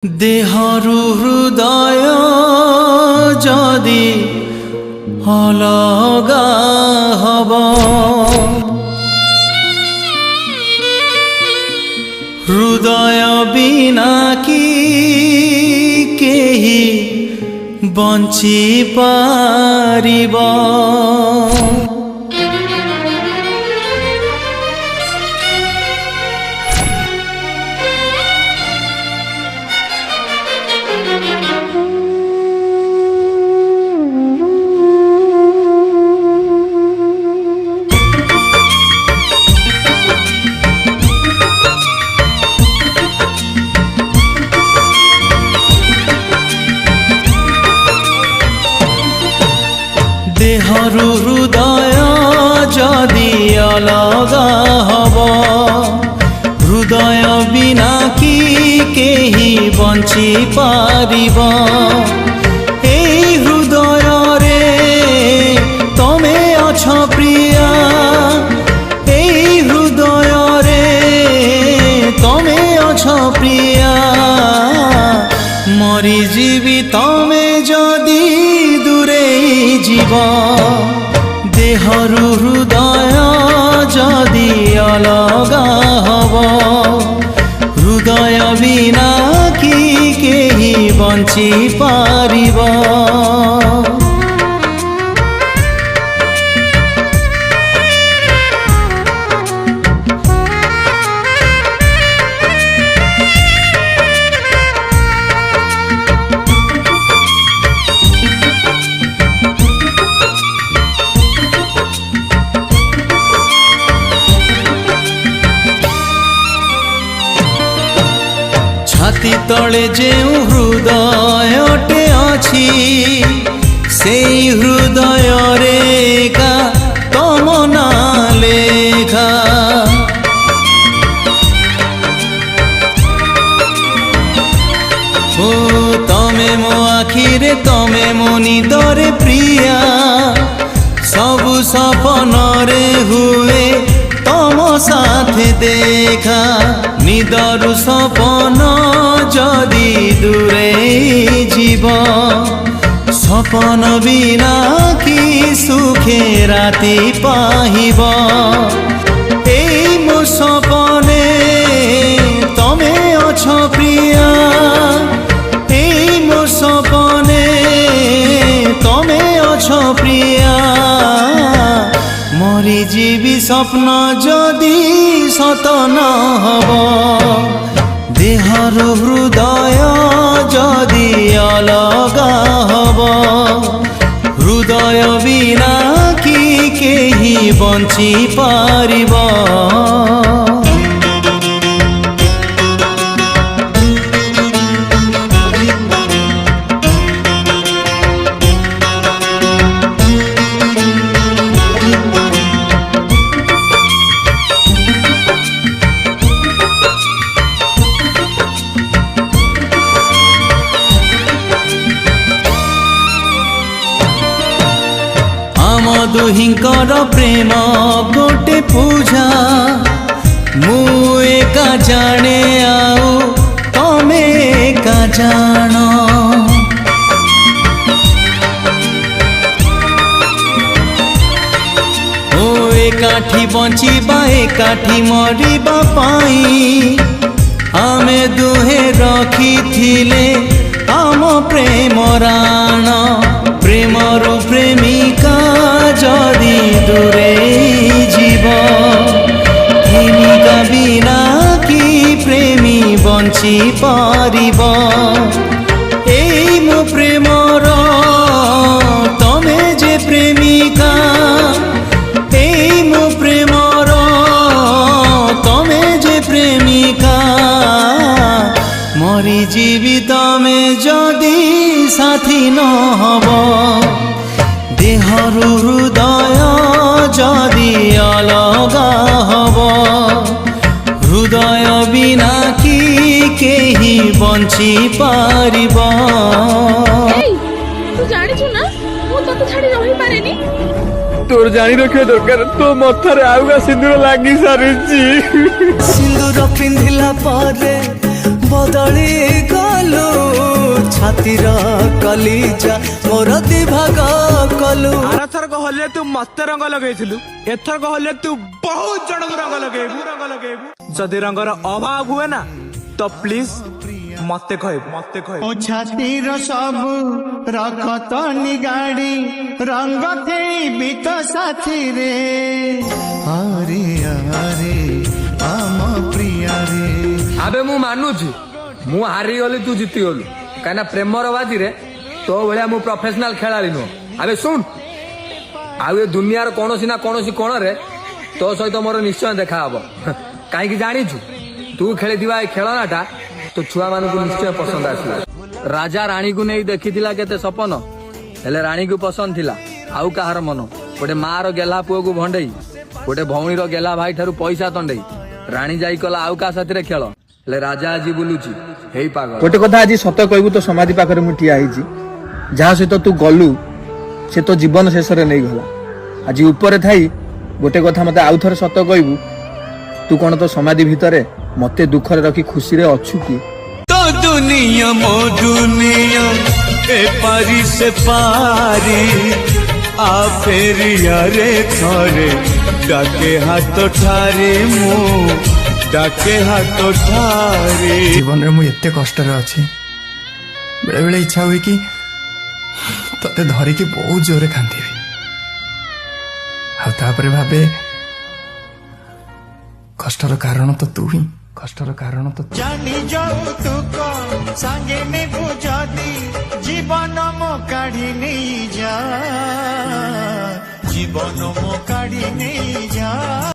देहरु हृदय जदि अलगा हब हृदय बिना कि केही बंची पारिब। देहरु हृदय जदि अलगा हब हृदय बिना कि केही बंची पारिब। एई हृदय रे तमे अछ प्रिया एई हृदय रे तमे अछ प्रिया मरी जीवी तमे जदि दूरे जीव। देहरु हृदय जदि अलगा हब हृदय बिना कि केही बंची पारिब। छाती तले जेउ हृदयटे अछि सेई हृदय रेखा तम ना लेखा। ओ तमे मो आखिरे तमे मो निदरे प्रिया सबु सपन रे हुए तम साथे देखा। निदरु सपन जदि दूरे जीव सपन बिना कि सुखे राति पाहिब। एई मो सपने तमे अछ प्रिया एई मो सपने तमे अछ प्रिया मरी जीवी स्वप्न जदि सत न हब। देहरु हृदय जदि अलगा हब हृदय बिना कि केही बंची पारिब। दुहिंकर प्रेम गोटे पूजा मु एका जाने आउ तमे एका जान। ओ एकाठी बंचिबा एकाठी मरिबा पाई आमे दुहे रखिथिले आम प्रेम राण। प्रेमरु प्रेमिका जदि दूरे जीव प्रेमिका बिना कि प्रेमी बंची पारिब। एई मो प्रेमर तमे जे प्रेमिका एई मो प्रेमर तमे जे प्रेमिका मरी जीवी तमे जदि साथी न हब। देहरु हृदय जदि अलगा हब हृदय बिना कि केही बंची पारिब। तू जानिछु ना मु तते छाडी रहि पारेनी। तोर जानी रखे दरकार तो मथारे आउगा सिंदूर लागी सारिची। सिंदूर पिंधिला पारे बदली गलु ଭାଗ କଲୁ। ଆରଥର କହିଲେ ତୁ ମତେ ରଙ୍ଗ ଲଗେଇଥିଲୁ, ଏଥର କହିଲେ ତୁ ବହୁତ ଜଣଙ୍କୁ ରଙ୍ଗ ଲଗେଇବୁ। ଯଦି ରଙ୍ଗର ଅଭାବ ହୁଏ ନା ତ ପ୍ଲିଜ ମତେ କହିବୁ। ଓ ଛାତିର ସବୁ ରଖତ ନିଗାଡ଼ି ରଙ୍ଗ ଖେଳିବି ତ ସାଥିରେ। ଆରେ ଆରେ ଆମ ପ୍ରିୟାରେ। ଆବେ ମୁଁ ମାନୁଛି ମୁଁ ହାରିଗଲି, ତୁ ଜିତିଗଲୁ, କାହିଁକିନା ପ୍ରେମର ବାଜିରେ ତୋ ଭଳିଆ ମୁଁ ପ୍ରଫେସନାଲ ଖେଳାଳି ନୁହଁ। ଆବେ ଶୁଣ, ଆଉ ଏ ଦୁନିଆର କୌଣସି ନା କୌଣସି କୋଣରେ ତୋ ସହିତ ମୋର ନିଶ୍ଚୟ ଦେଖାହବ। କାହିଁକି ଜାଣିଛୁ, ତୁ ଖେଳିଥିବା ଏ ଖେଳନାଟା ତୋ ଛୁଆମାନଙ୍କୁ ନିଶ୍ଚୟ ପସନ୍ଦ ଆସିବ। ରାଜା ରାଣୀକୁ ନେଇ ଦେଖିଥିଲା କେତେ ସପନ, ହେଲେ ରାଣୀକୁ ପସନ୍ଦ ଥିଲା ଆଉ କାହାର ମନ। ଗୋଟେ ମାର ଗେଲା ପୁଅକୁ ଭଣ୍ଡେଇ, ଗୋଟେ ଭଉଣୀର ଗେଲା ଭାଇ ଠାରୁ ପଇସା ତଣ୍ଡେଇ ରାଣୀ ଯାଇ କଲା ଆଉ କାହା ସାଥିରେ ଖେଳ, ହେଲେ ରାଜା ଆଜି ବୁଲୁଛି ହେଇ ପାଗଳ। ଗୋଟେ କଥା ଆଜି ସତ କହିବୁ, ତୋ ସମାଧି ପାଖରେ ମୁଁ ଠିଆ ହେଇଛି। ଯାହା ସହିତ ତୁ ଗଲୁ ସେ ତୋ ଜୀବନ ଶେଷରେ ନେଇଗଲା। ଆଜି ଉପରେ ଥାଇ ଗୋଟେ କଥା ମତେ ଆଉ ଥରେ ସତ କହିବୁ, ତୁ କଣ ତୋ ସମାଧି ଭିତରେ ମତେ ଦୁଃଖରେ ରଖି ଖୁସିରେ ଅଛୁ କି? तो दुनिया मो दुनिया ए पारी से पारी आ फेरिया रे थरे डाके हाथ ठारे मो डाके हाथ ठारे। जीवन रे मु एते कष्ट रे अछि, बेले बेले इच्छा हुई कि तते धरी कि बहुत जोरे कांदीबी। आ तापरे भाबे कष्टर कारण तो तू ही, कष्टर कारण तो तू। जानी जाऊ तू को संगे ने बुझदी जीवन मो काढ़ी नहीं जा, जीवन मो काढ़ी नहीं जा।